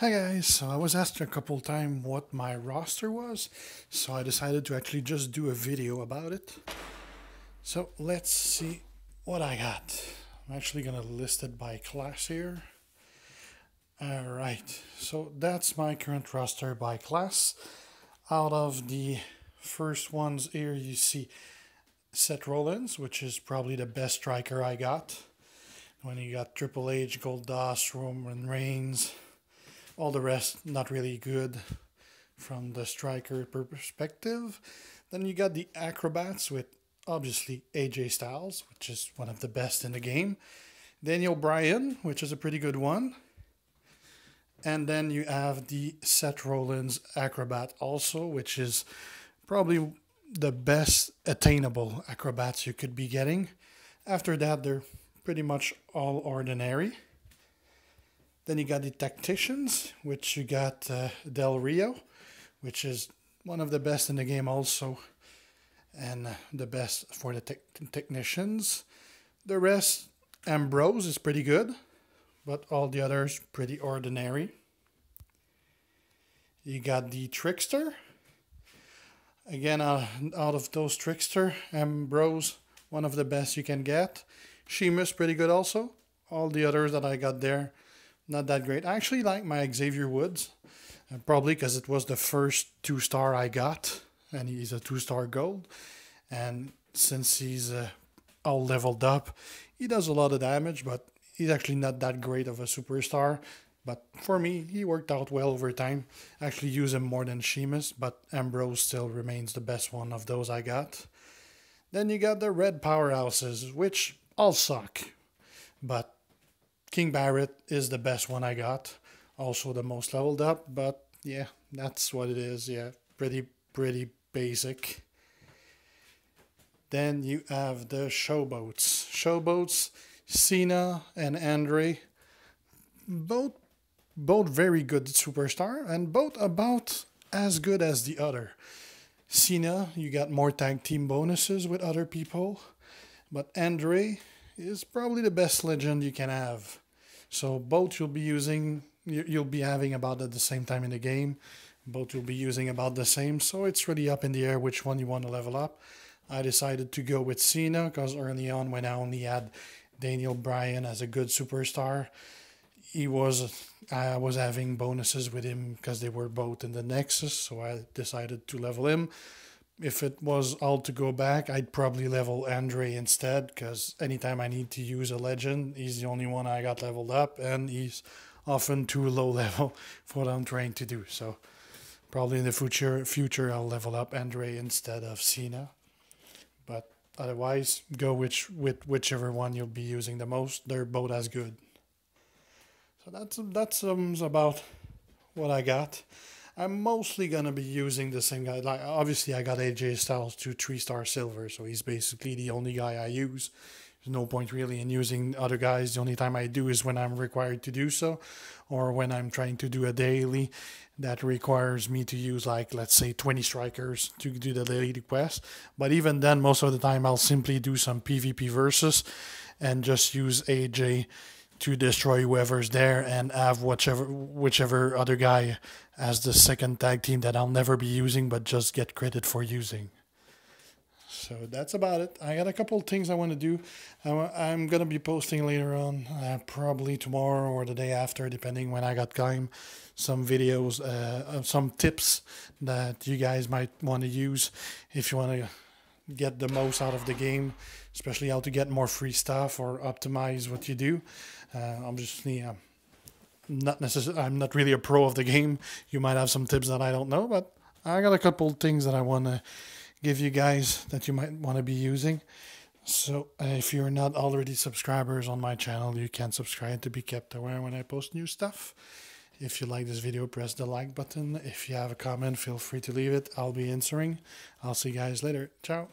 Hi guys, so I was asked a couple times what my roster was, so I decided to actually just do a video about it. So let's see what I got. I'm actually gonna list it by class here. Alright, so that's my current roster by class. Out of the first ones here you see Seth Rollins, which is probably the best striker I got. When you got Triple H, Goldust, Roman Reigns, all the rest not really good from the striker perspective. Then you got the acrobats with obviously AJ Styles, which is one of the best in the game. Daniel Bryan, which is a pretty good one. And then you have the Seth Rollins acrobat also, which is probably the best attainable acrobats you could be getting. After that, they're pretty much all ordinary. Then you got the tacticians, which you got Del Rio, which is one of the best in the game also, and the best for the technicians. The rest, Ambrose is pretty good, but all the others pretty ordinary. You got the trickster. Again, out of those trickster, Ambrose, one of the best you can get. Sheamus pretty good also. All the others that I got there, not that great. I actually like my Xavier Woods, probably because it was the first 2-star I got, and he's a 2-star gold. And since he's all leveled up, he does a lot of damage, but he's actually not that great of a superstar. But for me, he worked out well over time. I actually use him more than Sheamus, but Ambrose still remains the best one of those I got. Then you got the red powerhouses, which all suck, but King Barrett is the best one I got. Also the most leveled up, but yeah, that's what it is. Yeah, pretty basic. Then you have the Showboats. Showboats, Cena and Andre, both very good superstar, and both about as good as the other. Cena, you got more tag team bonuses with other people, but Andre is probably the best legend you can have. So both you'll be having about at the same time in the game. Both you'll be using about the same. So it's really up in the air which one you want to level up. I decided to go with Cena because early on when I only had Daniel Bryan as a good superstar, I was having bonuses with him because they were both in the Nexus. So I decided to level him. If it was all to go back, I'd probably level Andre instead, because anytime I need to use a legend, he's the only one I got leveled up, and he's often too low level for what I'm trying to do. So probably in the future I'll level up Andre instead of Cena. But otherwise, go with whichever one you'll be using the most. They're both as good. So that's about what I got. I'm mostly going to be using the same guy. Like, obviously, I got AJ Styles to 3-star silver, so he's basically the only guy I use. There's no point really in using other guys. The only time I do is when I'm required to do so, or when I'm trying to do a daily that requires me to use, like, let's say 20 strikers to do the daily quest. But even then, most of the time, I'll simply do some PvP versus and just use AJ to destroy whoever's there and have whichever other guy as the second tag team that I'll never be using but just get credit for using. So that's about it. I got a couple of things I want to do. I'm going to be posting later on, probably tomorrow or the day after, depending when I got time, some videos, some tips that you guys might want to use if you want to get the most out of the game, especially how to get more free stuff or optimize what you do. Obviously, I'm not really a pro of the game. You might have some tips that I don't know, but I got a couple things that I want to give you guys that you might want to be using. So if you're not already subscribers on my channel, you can subscribe to be kept aware when I post new stuff. If you like this video, press the like button. If you have a comment, feel free to leave it. I'll be answering. I'll see you guys later. Ciao.